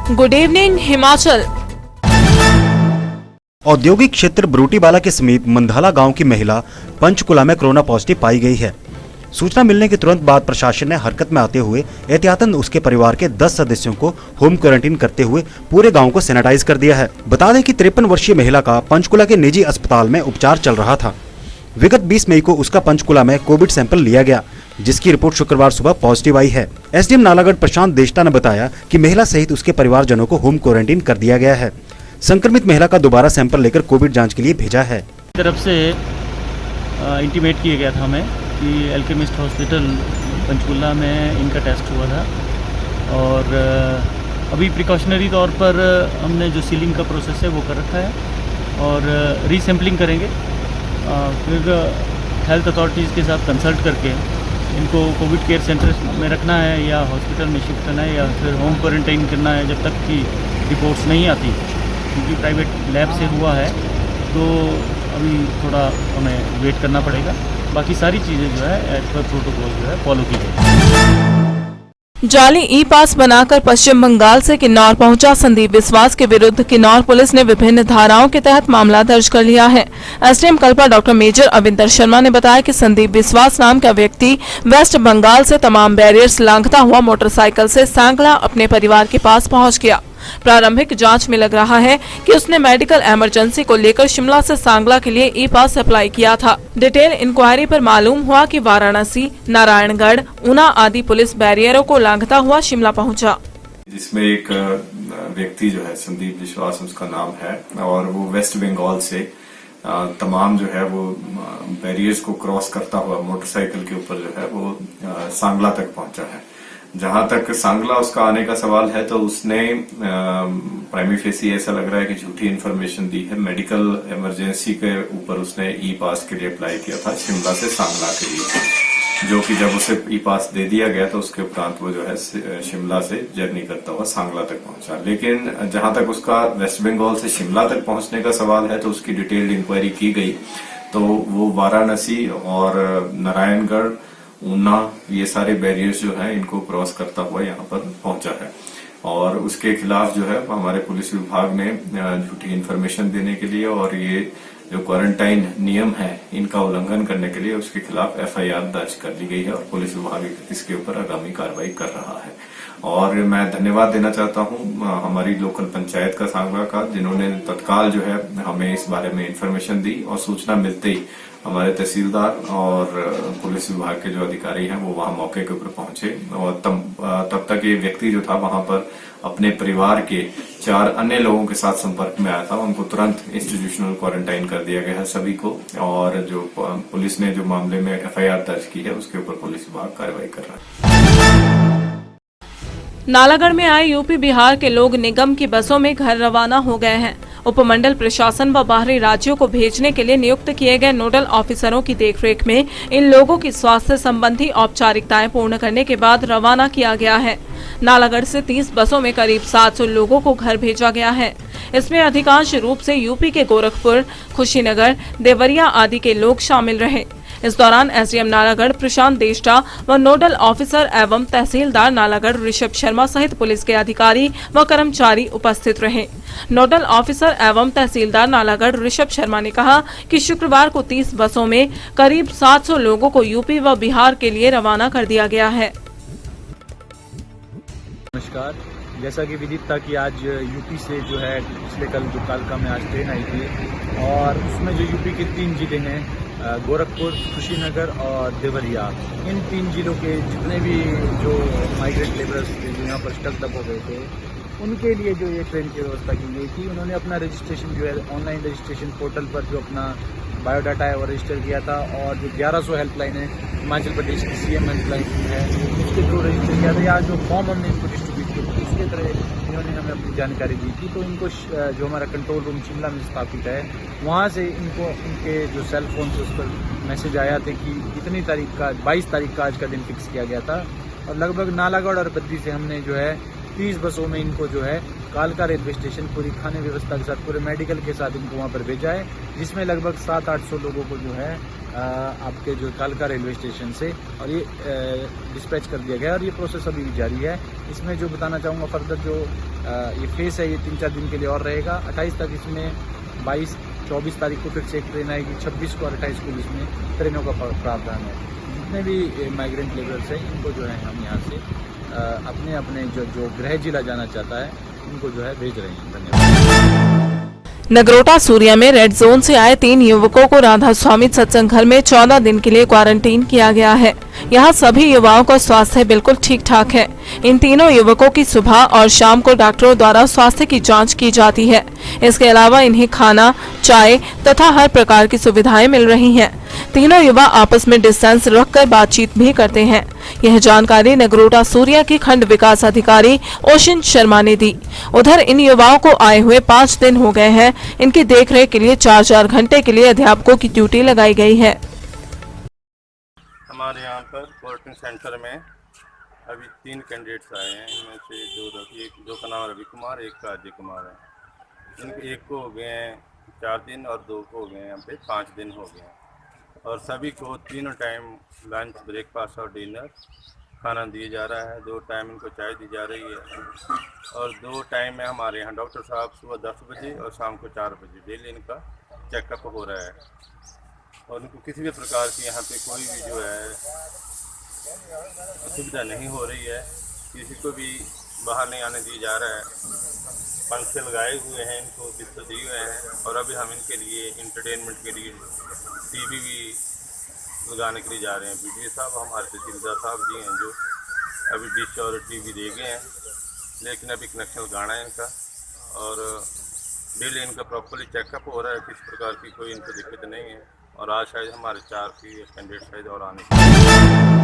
Good evening Himachal. औद्योगिक क्षेत्र बरूटीवाला के समीप मंधाला गांव की महिला पंचकुला में कोरोना पॉजिटिव पाई गई है। सूचना मिलने के तुरंत बाद प्रशासन ने हरकत में आते हुए एहतियातन उसके परिवार के 10 सदस्यों को होम क्वारंटीन करते हुए पूरे गांव को सैनिटाइज कर दिया है। बता दें कि 53 वर्षीय महिला का पंचकुला के निजी अस्पताल में उपचार चल रहा था। विगत 20 मई को उसका पंचकुला में कोविड सैंपल लिया गया, जिसकी रिपोर्ट शुक्रवार सुबह पॉजिटिव आई है। एसडीएम नालागढ़ प्रशांत देष्टा ने बताया कि महिला सहित उसके परिवारजनों को होम क्वारंटीन कर दिया गया है। संक्रमित महिला का दोबारा सैंपल लेकर कोविड जांच के लिए भेजा है। तरफ से इंटीमेट किया गया था हमें कि एल्केमिस्ट हॉस्पिटल पंचकुला में इनका टेस्ट हुआ था और अभी प्रिकॉशनरी तौर पर हमने जो सीलिंग का प्रोसेस है वो कर रखा है और रीसैम्पलिंग करेंगे। फिर हेल्थ अथॉरिटीज़ के साथ कंसल्ट करके इनको कोविड केयर सेंटर में रखना है या हॉस्पिटल में शिफ्ट करना है या फिर होम क्वारंटाइन करना है जब तक कि रिपोर्ट्स नहीं आती, क्योंकि प्राइवेट लैब से हुआ है तो अभी थोड़ा हमें वेट करना पड़ेगा। बाकी सारी चीज़ें जो है एज पर प्रोटोकॉल जो है फॉलो की जाएगी। जाली ई पास बनाकर पश्चिम बंगाल से किन्नौर पहुंचा संदीप विश्वास के विरुद्ध किन्नौर पुलिस ने विभिन्न धाराओं के तहत मामला दर्ज कर लिया है। SDM Kalpa doctor major Avinder Sharma ने बताया कि संदीप विश्वास नाम का व्यक्ति वेस्ट बंगाल से तमाम बैरियर्स लांघता हुआ मोटरसाइकिल से सांगला अपने परिवार के पास पहुंच गया। प्रारंभिक जांच में लग रहा है कि उसने मेडिकल इमरजेंसी को लेकर शिमला से सांगला के लिए ई पास अप्लाई किया था। डिटेल इंक्वायरी पर मालूम हुआ कि वाराणसी, नारायणगढ़, ऊना आदि पुलिस बैरियरों को लांघता हुआ शिमला पहुंचा, जिसमें एक व्यक्ति जो है संदीप विश्वास उसका नाम है और वो वेस्ट बंगाल से तमाम जो है वो बैरियर्स को क्रॉस करता हुआ मोटरसाइकिल के ऊपर जो है वो सांगला तक पहुंचा है। जहां तक सांगला उसका आने का सवाल है तो उसने प्राइमरी फेसी ऐसा लग रहा है कि झूठी इन्फॉर्मेशन दी है। मेडिकल इमरजेंसी के ऊपर उसने ई पास के लिए अप्लाई किया था शिमला से सांगला के लिए, जो कि जब उसे ई पास दे दिया गया तो उसके उपरांत वो जो है शिमला से जर्नी करता हुआ सांगला तक पहुंचा। लेकिन जहां तक उसका वेस्ट बंगाल से शिमला तक पहुंचने का सवाल है तो उसकी डिटेल्ड इंक्वायरी की गई तो वो वाराणसी और नारायणगढ़, ऊना, ये सारे बैरियर्स जो है इनको क्रॉस करता हुआ यहाँ पर पहुंचा है और उसके खिलाफ जो है हमारे पुलिस विभाग ने झूठी इन्फॉर्मेशन देने के लिए और ये जो क्वारंटाइन नियम है इनका उल्लंघन करने के लिए उसके खिलाफ एफआईआर दर्ज कर ली गई है और पुलिस विभाग इसके ऊपर आगामी कार्रवाई कर रहा है। और मैं धन्यवाद देना चाहता हूं हमारी लोकल पंचायत का सांगला का, जिन्होंने तत्काल जो है हमें इस बारे में इन्फॉर्मेशन दी और सूचना मिलते ही हमारे तहसीलदार और पुलिस विभाग के जो अधिकारी हैं वो वहां मौके के ऊपर पहुंचे और तब तक ये व्यक्ति जो था वहां पर अपने परिवार के 4 अन्य लोगों के साथ संपर्क में आया था। उनको तुरंत इंस्टीट्यूशनल क्वारंटाइन कर दिया गया है सभी को और जो पुलिस ने जो मामले में एफआईआर दर्ज की है उसके ऊपर पुलिस विभाग कार्रवाई कर रहा है। नालागढ़ में आए यूपी बिहार के लोग निगम की बसों में घर रवाना हो गए हैं। उपमंडल प्रशासन व बाहरी राज्यों को भेजने के लिए नियुक्त किए गए नोडल ऑफिसरों की देखरेख में इन लोगों की स्वास्थ्य संबंधी औपचारिकताएं पूर्ण करने के बाद रवाना किया गया है। नालागढ़ से 30 बसों में करीब 700 लोगों को घर भेजा गया है। इसमें अधिकांश रूप से यूपी के गोरखपुर, खुशीनगर, देवरिया आदि के लोग शामिल रहे। इस दौरान एसडीएम नालागढ़ प्रशांत देष्टा व नोडल ऑफिसर एवं तहसीलदार नालागढ़ ऋषभ शर्मा सहित पुलिस के अधिकारी व कर्मचारी उपस्थित रहे। नोडल ऑफिसर एवं तहसीलदार नालागढ़ ऋषभ शर्मा ने कहा कि शुक्रवार को 30 बसों में करीब 700 लोगों को यूपी व बिहार के लिए रवाना कर दिया गया है। नमस्कार, जैसा कि विदित था कि आज यूपी से जो है पिछले कल जो कालका में आज ट्रेन आई थी और उसमें जो यूपी के 3 जिले हैं गोरखपुर, कुशीनगर और देवरिया, इन 3 जिलों के जितने भी जो माइग्रेंट लेबरर्स थे जो यहाँ पर स्टक हो गए थे उनके लिए जो ये ट्रेन की व्यवस्था की गई थी। उन्होंने अपना रजिस्ट्रेशन जो है ऑनलाइन रजिस्ट्रेशन पोर्टल पर जो अपना बायोडाटा है वो रजिस्टर किया था और जो 1100 हेल्पलाइन है हिमाचल प्रदेश की सीएम हेल्पलाइन है उसके थ्रू रजिस्टर किया था। या जो फॉर्म हमने इनको डिस्ट्रीब्यूट किया उसके तरह इन्होंने हमें अपनी जानकारी दी थी। तो इनको जो हमारा कंट्रोल रूम शिमला में स्थापित है वहाँ से इनको उनके जो सेल फोन से उस पर मैसेज आया था कि इतनी तारीख का 22 तारीख का आज का दिन फिक्स किया गया था और लगभग नालागढ़ और बद्दी से हमने जो है 30 बसों में इनको जो है कालका रेलवे स्टेशन पूरी खाने व्यवस्था के साथ पूरे मेडिकल के साथ इनको वहाँ पर भेजा है, जिसमें लगभग 700-800 लोगों को जो है आपके जो कालका रेलवे स्टेशन से और ये डिस्पैच कर दिया गया है और ये प्रोसेस अभी भी जारी है। इसमें जो बताना चाहूँगा फर्दर जो ये फेस है ये 3-4 दिन के लिए और रहेगा। 28 तक इसमें 22-24 तारीख को फिर से एक ट्रेन आएगी, 26 को और 28 को इसमें ट्रेनों का प्रावधान है। जितने भी माइग्रेंट लेबरर्स हैं इनको जो है हम यहाँ से अपने अपने जो गृह जिला जाना चाहता है इनको जो है भेज रहे हैं। धन्यवाद। नगरोटा सूर्या में रेड जोन से आए 3 युवकों को राधा स्वामी सत्संग घर में 14 दिन के लिए क्वारंटीन किया गया है। यहाँ सभी युवाओं का स्वास्थ्य बिल्कुल ठीक ठाक है। इन तीनों युवकों की सुबह और शाम को डॉक्टरों द्वारा स्वास्थ्य की जांच की जाती है। इसके अलावा इन्हें खाना, चाय तथा हर प्रकार की सुविधाएं मिल रही हैं। तीनों युवा आपस में डिस्टेंस रखकर बातचीत भी करते हैं। यह जानकारी नगरोटा सूर्या की खंड विकास अधिकारी ओशिन शर्मा ने दी। उधर इन युवाओं को आए हुए 5 दिन हो गए हैं। इनकी देखरेख के लिए 4-4 घंटे के लिए अध्यापकों की ड्यूटी लगाई गई है। हमारे यहाँ पर क्वारंटीन सेंटर में अभी 3 कैंडिडेट्स आए हैं। इनमें से दो का नाम रवि कुमार, एक का अजय कुमार है। इनके एक को हो गए हैं 4 दिन और 2 को हो गए हैं यहाँ पे 5 दिन हो गए हैं। और सभी को तीनों टाइम लंच, ब्रेकफास्ट और डिनर खाना दिया जा रहा है। 2 टाइम इनको चाय दी जा रही है और 2 टाइम में हमारे यहाँ डॉक्टर साहब सुबह 10 बजे और शाम को 4 बजे डेली इनका चेकअप हो रहा है। और उनको किसी भी प्रकार की यहाँ पे कोई भी जो है असुविधा नहीं हो रही है। किसी को भी बाहर नहीं आने दिया जा रहा है। पंखे लगाए हुए हैं, इनको बिस्तर दिए हुए हैं और अभी हम इनके लिए इंटरटेनमेंट के लिए टीवी भी लगाने के लिए जा रहे हैं। बीडीओ साहब हमारे तहसीलदार साहब जी हैं जो अभी डिश और टीवी दे गए हैं, लेकिन अभी कनेक्शन लगाना है इनका और डेली इनका प्रॉपर्ली चेकअप हो रहा है। किसी प्रकार की कोई इनको दिक्कत नहीं है और आज शायद हमारे 4 की कैंडिडेट शायद और आने।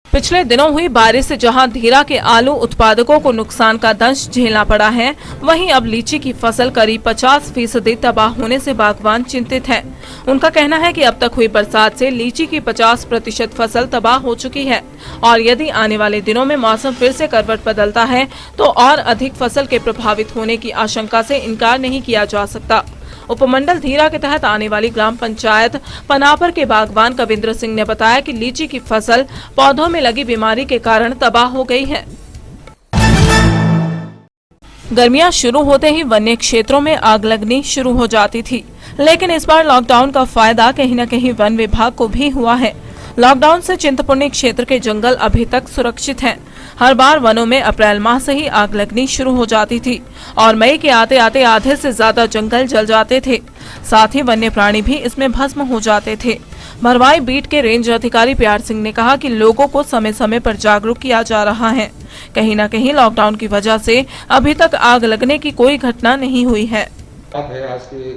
पिछले दिनों हुई बारिश से जहां धीरा के आलू उत्पादकों को नुकसान का दंश झेलना पड़ा है, वहीं अब लीची की फसल करीब 50% तबाह होने से बागवान चिंतित हैं। उनका कहना है कि अब तक हुई बरसात से लीची की 50% फसल तबाह हो चुकी है और यदि आने वाले दिनों में मौसम फिर से करवट बदलता है तो और अधिक फसल के प्रभावित होने की आशंका से इनकार नहीं किया जा सकता। उपमंडल धीरा के तहत आने वाली ग्राम पंचायत पनापर के बागवान कविंद्र सिंह ने बताया कि लीची की फसल पौधों में लगी बीमारी के कारण तबाह हो गई है। गर्मियां शुरू होते ही वन्य क्षेत्रों में आग लगनी शुरू हो जाती थी, लेकिन इस बार लॉकडाउन का फायदा कहीं न कहीं वन विभाग को भी हुआ है। लॉकडाउन से चिंतपूर्णी क्षेत्र के जंगल अभी तक सुरक्षित हैं। हर बार वनों में अप्रैल माह से ही आग लगनी शुरू हो जाती थी और मई के आते आते आधे से ज्यादा जंगल जल जाते थे। साथ ही वन्य प्राणी भी इसमें भस्म हो जाते थे। भरवाई बीट के रेंज अधिकारी प्यार सिंह ने कहा कि लोगों को समय समय पर जागरूक किया जा रहा है। कहीं न कहीं लॉकडाउन की वजह से अभी तक आग लगने की कोई घटना नहीं हुई है। आज की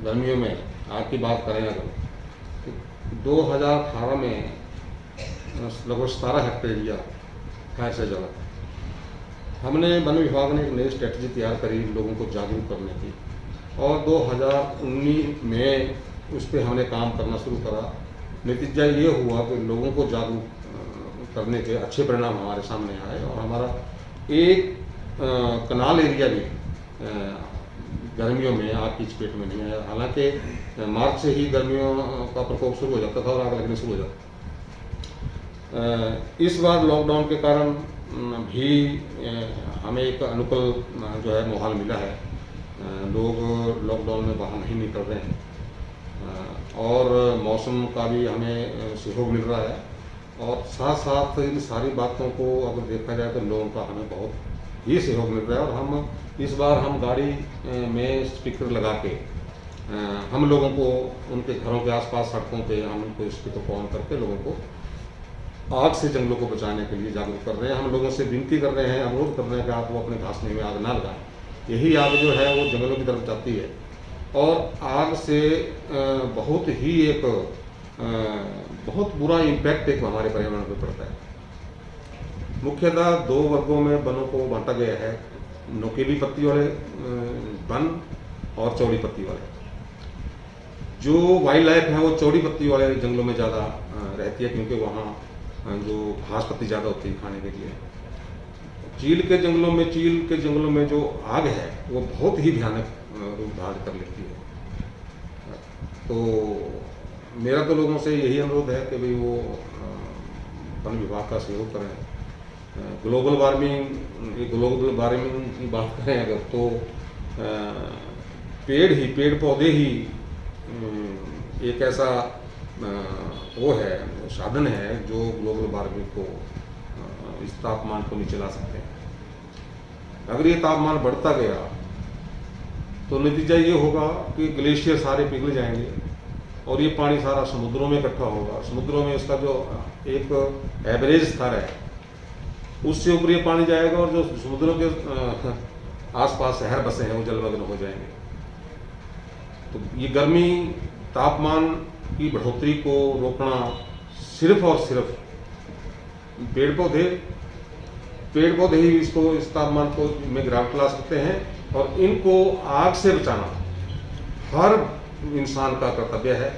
गर्मियों में आग की बात करें अगर 2018 में लगभग 17 हेक्टेरिया फायर से जला। हमने वन विभाग ने एक नई स्ट्रेटजी तैयार करी लोगों को जागरूक करने की और 2019 में उस पर हमने काम करना शुरू करा। नतीजा ये हुआ कि लोगों को जागरूक करने के अच्छे परिणाम हमारे सामने आए और हमारा एक कनाल एरिया भी गर्मियों में आग की चपेट में नहीं आया। हालांकि मार्च से ही गर्मियों का प्रकोप शुरू हो जाता था और आग लगने शुरू हो जाता। इस बार लॉकडाउन के कारण भी हमें एक अनुकूल जो है माहौल मिला है। लोग लॉकडाउन में बाहर नहीं निकल रहे हैं और मौसम का भी हमें सहयोग मिल रहा है और साथ साथ इन सारी बातों को अगर देखा जाए तो लोगों का हमें बहुत ही सहयोग मिल रहा है। और हम इस बार हम गाड़ी में स्पीकर लगा के हम लोगों को उनके घरों के आसपास सड़कों पे हम उनको स्पीकर ऑन करके लोगों को आग से जंगलों को बचाने के लिए जागरूक कर रहे हैं। हम लोगों से विनती कर रहे हैं, अनुरोध कर रहे हैं कि आप वो अपने घासनी में आग ना लगाएं। यही आग जो है वो जंगलों की तरफ जाती है और आग से बहुत ही एक बहुत बुरा इम्पैक्ट एक हमारे पर्यावरण पर पड़ता है। मुख्यतः 2 वर्गों में वनों को बांटा गया है, नुकीली पत्ती वाले वन और चौड़ी पत्ती वाले। जो वाइल्ड लाइफ है वो चौड़ी पत्ती वाले जंगलों में ज़्यादा रहती है क्योंकि वहाँ जो घास पत्ती ज़्यादा होती है खाने के लिए। चील के जंगलों में जो आग है वो बहुत ही भयानक रूप धारण कर लेती है। तो मेरा तो लोगों से यही अनुरोध है कि भाई वो वन विभाग का सहयोग करें। ग्लोबल वार्मिंग की बात करें अगर तो पेड़ पौधे ही एक ऐसा वो है, साधन है जो ग्लोबल वार्मिंग को इस तापमान को नीचे ला सकते हैं। अगर ये तापमान बढ़ता गया तो नतीजा ये होगा कि ग्लेशियर सारे पिघल जाएंगे और ये पानी सारा समुद्रों में इकट्ठा होगा। समुद्रों में इसका जो एक एवरेज स्तर है उससे ऊपर ये पानी जाएगा और जो समुद्रों के आसपास शहर बसे हैं वो जलमग्न हो जाएंगे। तो ये गर्मी तापमान की बढ़ोतरी को रोकना सिर्फ और सिर्फ पेड़ पौधे ही इस तापमान को में गिरावट ला सकते हैं और इनको आग से बचाना हर इंसान का कर्तव्य है।